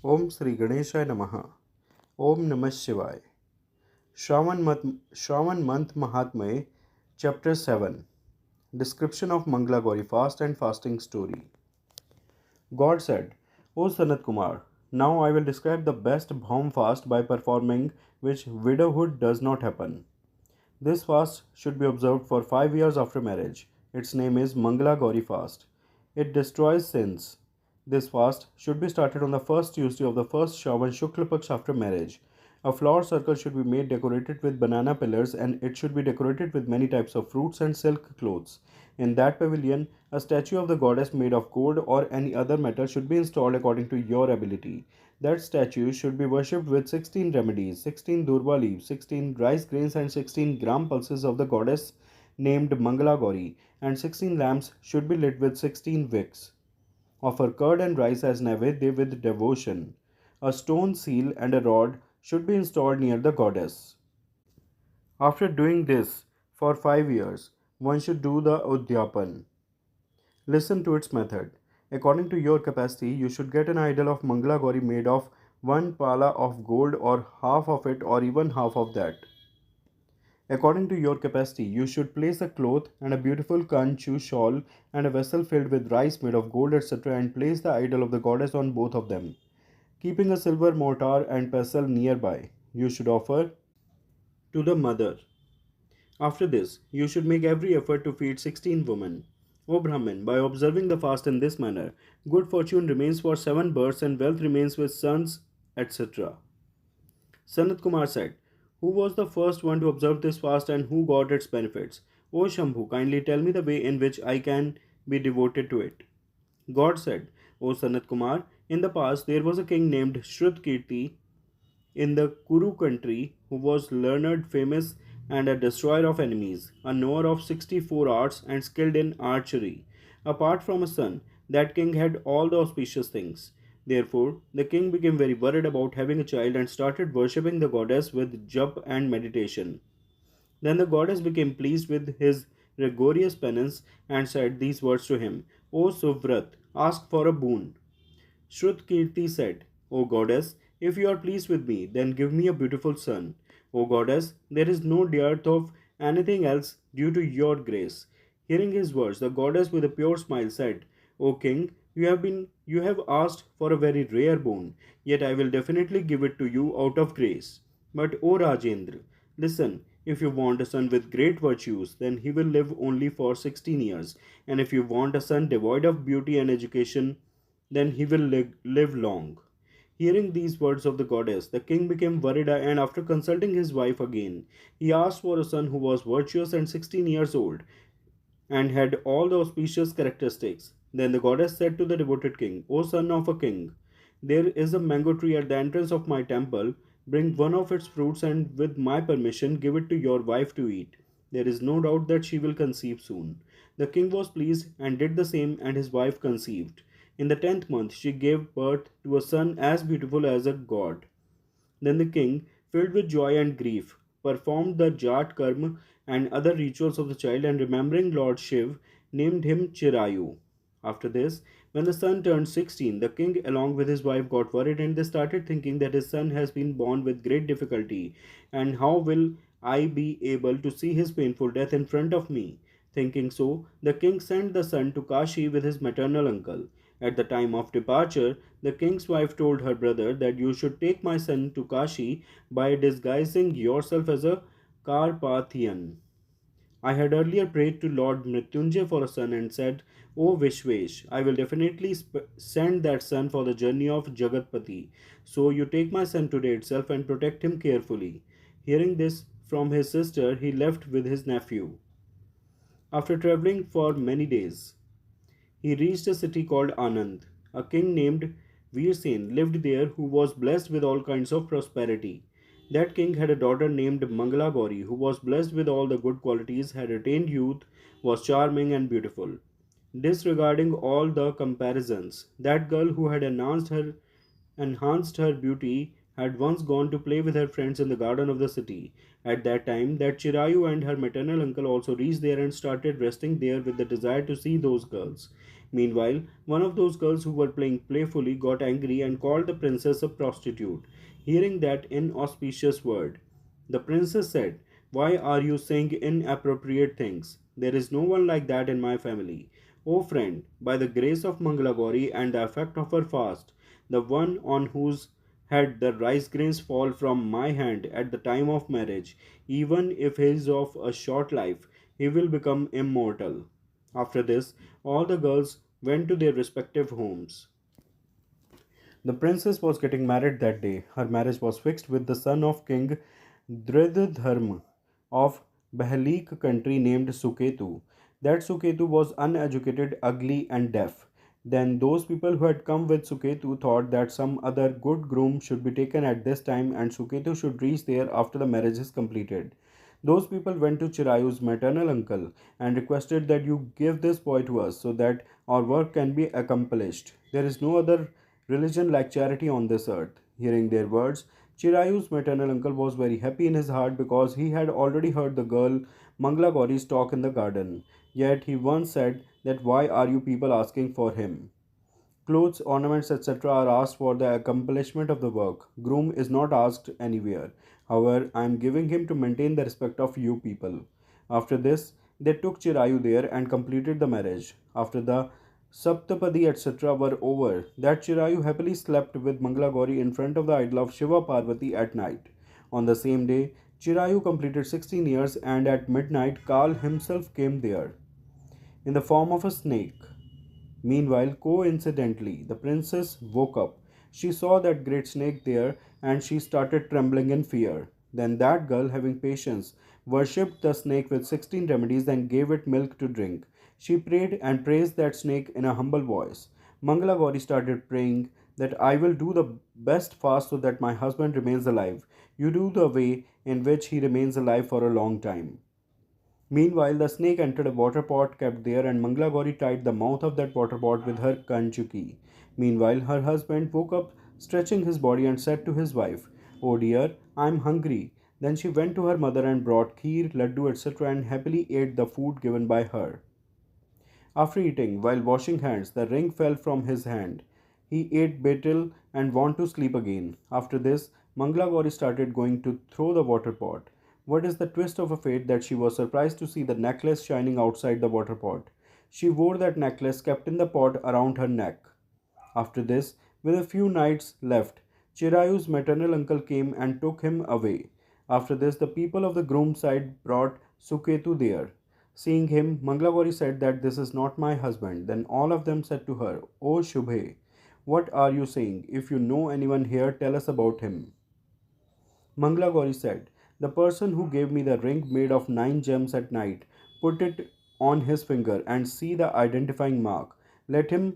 Om Sri Ganeshaya Namaha. Om Namah Shivaya. Shravan month Mahatmya, Chapter 7. Description of Mangala Gauri fast and fasting story. God said, O Sanat Kumar, now I will describe the best Bhaum fast by performing which widowhood does not happen. This fast should be observed for 5 years after marriage. Its name is Mangala Gauri fast. It destroys sins. This fast should be started on the first Tuesday of the first Shravan Shukla Paksh after marriage. A flower circle should be made decorated with banana pillars and it should be decorated with many types of fruits and silk clothes. In that pavilion, a statue of the goddess made of gold or any other metal should be installed according to your ability. That statue should be worshipped with 16 remedies, 16 durva leaves, 16 rice grains, and 16 gram pulses of the goddess named Mangala Gauri, and 16 lamps should be lit with 16 wicks. Offer curd and rice as naivedya with devotion. A stone seal and a rod should be installed near the goddess. After doing this for 5 years, one should do the Udyapan. Listen to its method. According to your capacity, you should get an idol of Mangala Gauri made of one pala of gold or half of it or even half of that. According to your capacity, you should place a cloth and a beautiful kanchu shawl and a vessel filled with rice made of gold, etc., and place the idol of the goddess on both of them, keeping a silver mortar and pestle nearby. You should offer to the mother. After this, you should make every effort to feed 16 women. O Brahmin, by observing the fast in this manner, good fortune remains for 7 births and wealth remains with sons, etc. Sanat Kumar said, Who was the first one to observe this fast and who got its benefits? O Shambhu, kindly tell me the way in which I can be devoted to it. God said, O Sanat Kumar, in the past there was a king named Shrutkirti in the Kuru country who was learned, famous, and a destroyer of enemies, a knower of 64 arts and skilled in archery. Apart from a son, that king had all the auspicious things. Therefore, the king became very worried about having a child and started worshipping the goddess with jap and meditation. Then the goddess became pleased with his rigorous penance and said these words to him: O Suvrat, ask for a boon. Shrutkirti said, O goddess, if you are pleased with me, then give me a beautiful son. O goddess, there is no dearth of anything else due to your grace. Hearing his words, the goddess with a pure smile said, O king, you have asked for a very rare boon, yet I will definitely give it to you out of grace. But O Rajendra, listen, if you want a son with great virtues, then he will live only for 16 years, and if you want a son devoid of beauty and education, then he will live long. Hearing these words of the goddess, the king became worried and after consulting his wife again, he asked for a son who was virtuous and 16 years old and had all the auspicious characteristics. Then the goddess said to the devoted king, O son of a king, there is a mango tree at the entrance of my temple. Bring one of its fruits and with my permission give it to your wife to eat. There is no doubt that she will conceive soon. The king was pleased and did the same, and his wife conceived. In the 10th month, she gave birth to a son as beautiful as a god. Then the king, filled with joy and grief, performed the Jat Karma and other rituals of the child, and remembering Lord Shiv, named him Chirayu. After this, when the son turned 16, the king, along with his wife, got worried and they started thinking that his son has been born with great difficulty, and how will I be able to see his painful death in front of me? Thinking so, the king sent the son to Kashi with his maternal uncle. At the time of departure, the king's wife told her brother that you should take my son to Kashi by disguising yourself as a Carpathian. I had earlier prayed to Lord Mrityunjay for a son and said, O Vishwesh, I will definitely send that son for the journey of Jagatpati. So you take my son today itself and protect him carefully. Hearing this from his sister, he left with his nephew. After traveling for many days, he reached a city called Anand. A king named Veersen lived there who was blessed with all kinds of prosperity. That king had a daughter named Mangala Gauri who was blessed with all the good qualities, had attained youth, was charming and beautiful. Disregarding all the comparisons, that girl who had enhanced her beauty had once gone to play with her friends in the garden of the city. At that time, that Chirayu and her maternal uncle also reached there and started resting there with the desire to see those girls. Meanwhile, one of those girls who were playing playfully got angry and called the princess a prostitute. Hearing that inauspicious word, the princess said, "Why are you saying inappropriate things? There is no one like that in my family. O friend, by the grace of Mangala Gauri and the effect of her fast, the one on whose head the rice grains fall from my hand at the time of marriage, even if he is of a short life, he will become immortal." After this, all the girls went to their respective homes. The princess was getting married that day. Her marriage was fixed with the son of King Dridharma of Bahalik country named Suketu. That Suketu was uneducated, ugly, and deaf. Then those people who had come with Suketu thought that some other good groom should be taken at this time and Suketu should reach there after the marriage is completed. Those people went to Chirayu's maternal uncle and requested that you give this boy to us so that our work can be accomplished. There is no other religion like charity on this earth. Hearing their words, Chirayu's maternal uncle was very happy in his heart because he had already heard the girl Mangla Gauri's talk in the garden. Yet he once said that why are you people asking for him? Clothes, ornaments, etc. are asked for the accomplishment of the work. Groom is not asked anywhere. However, I am giving him to maintain the respect of you people. After this, they took Chirayu there and completed the marriage. After the Saptapadi etc. were over, that Chirayu happily slept with Mangala Gauri in front of the idol of Shiva Parvati at night. On the same day, Chirayu completed 16 years and at midnight Kal himself came there in the form of a snake. Meanwhile, coincidentally, the princess woke up. She saw that great snake there and she started trembling in fear. Then that girl, having patience, worshipped the snake with 16 remedies and gave it milk to drink. She prayed and praised that snake in a humble voice. Mangala Gauri started praying that I will do the best fast so that my husband remains alive. You do the way in which he remains alive for a long time. Meanwhile, the snake entered a water pot kept there, and Mangala Gauri tied the mouth of that water pot with her kanchuki. Meanwhile, her husband woke up, stretching his body, and said to his wife, "Oh dear, I am hungry." Then she went to her mother and brought kheer, laddu, etc., and happily ate the food given by her. After eating, while washing hands, the ring fell from his hand. He ate betel and went to sleep again. After this, Mangala Gauri started going to throw the water pot. What is the twist of a fate that she was surprised to see the necklace shining outside the water pot. She wore that necklace kept in the pot around her neck. After this, with a few nights left, Chirayu's maternal uncle came and took him away. After this, the people of the groom's side brought Suketu there. Seeing him, Mangalagori said that this is not my husband. Then all of them said to her, "O Shubhe, what are you saying? If you know anyone here, tell us about him." Mangala Gauri said, "The person who gave me the ring made of 9 gems at night, put it on his finger and see the identifying mark. Let him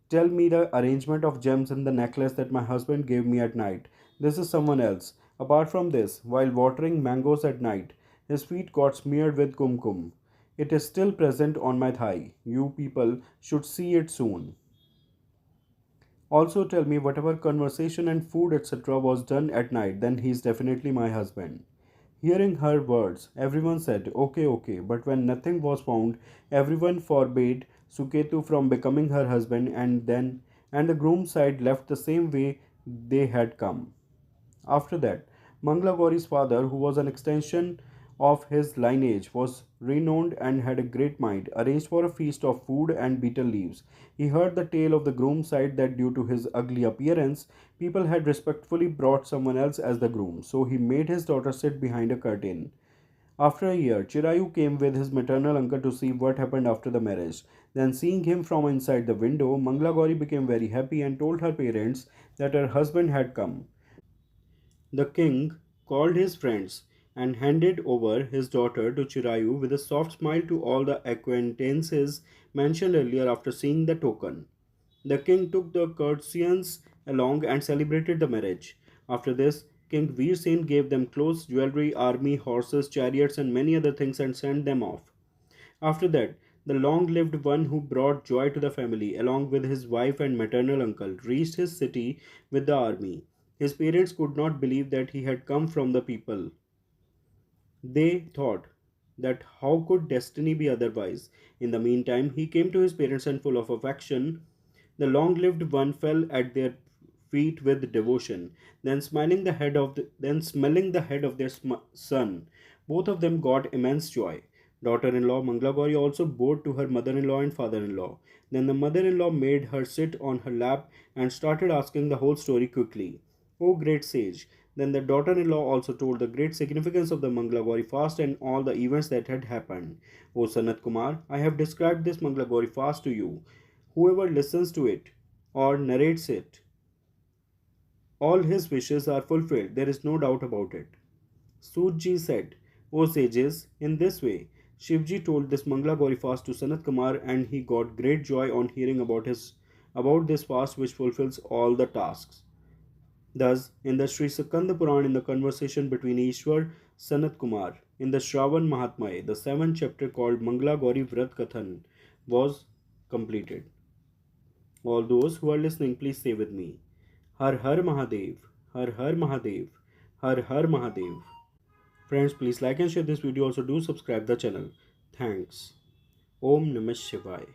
tell me the arrangement of gems in the necklace that my husband gave me at night. This is someone else. Apart from this, while watering mangoes at night, his feet got smeared with kumkum. It is still present on my thigh. You people should see it soon. Also tell me whatever conversation and food etc. was done at night, then he is definitely my husband." Hearing her words, everyone said, "Okay, okay," but when nothing was found, everyone forbade Suketu from becoming her husband and the groom's side left the same way they had come. After that, Mangala Gauri's father, who was an extension of his lineage, was renowned and had a great mind, arranged for a feast of food and betel leaves. He heard the tale of the groom's side that due to his ugly appearance, people had respectfully brought someone else as the groom, so he made his daughter sit behind a curtain. After a year, Chirayu came with his maternal uncle to see what happened after the marriage. Then, seeing him from inside the window, Mangala Gauri became very happy and told her parents that her husband had come. The king called his friends and handed over his daughter to Chirayu with a soft smile to all the acquaintances mentioned earlier after seeing the token. The king took the courtesans along and celebrated the marriage. After this, King Veer Sen gave them clothes, jewelry, army, horses, chariots, and many other things and sent them off. After that, the long lived one who brought joy to the family, along with his wife and maternal uncle, reached his city with the army. His parents could not believe that he had come from the people. They thought that how could destiny be otherwise? In the meantime, he came to his parents and full of affection. The long-lived one fell at their feet with devotion. Then smelling the head of their son, both of them got immense joy. Daughter-in-law Mangala Gauri also bowed to her mother-in-law and father-in-law. Then the mother-in-law made her sit on her lap and started asking the whole story quickly. O great sage! Then the daughter-in-law also told the great significance of the Mangala Gauri fast and all the events that had happened. O Sanat Kumar, I have described this Mangala Gauri fast to you. Whoever listens to it or narrates it, all his wishes are fulfilled. There is no doubt about it. Sudji said, O sages, in this way, Shivji told this Mangala Gauri fast to Sanat Kumar and he got great joy on hearing about this fast which fulfills all the tasks. Thus, in the Sri Sakanda Puran, in the conversation between Ishwar Sanat Kumar, in the Shravan Mahatmya, the seventh chapter called Mangala Gauri Vrat Kathan was completed. All those who are listening, please say with me, Har Har Mahadev, Har Har Mahadev, Har Har Mahadev. Friends, please like and share this video. Also, do subscribe the channel. Thanks. Om Namah Shivaya.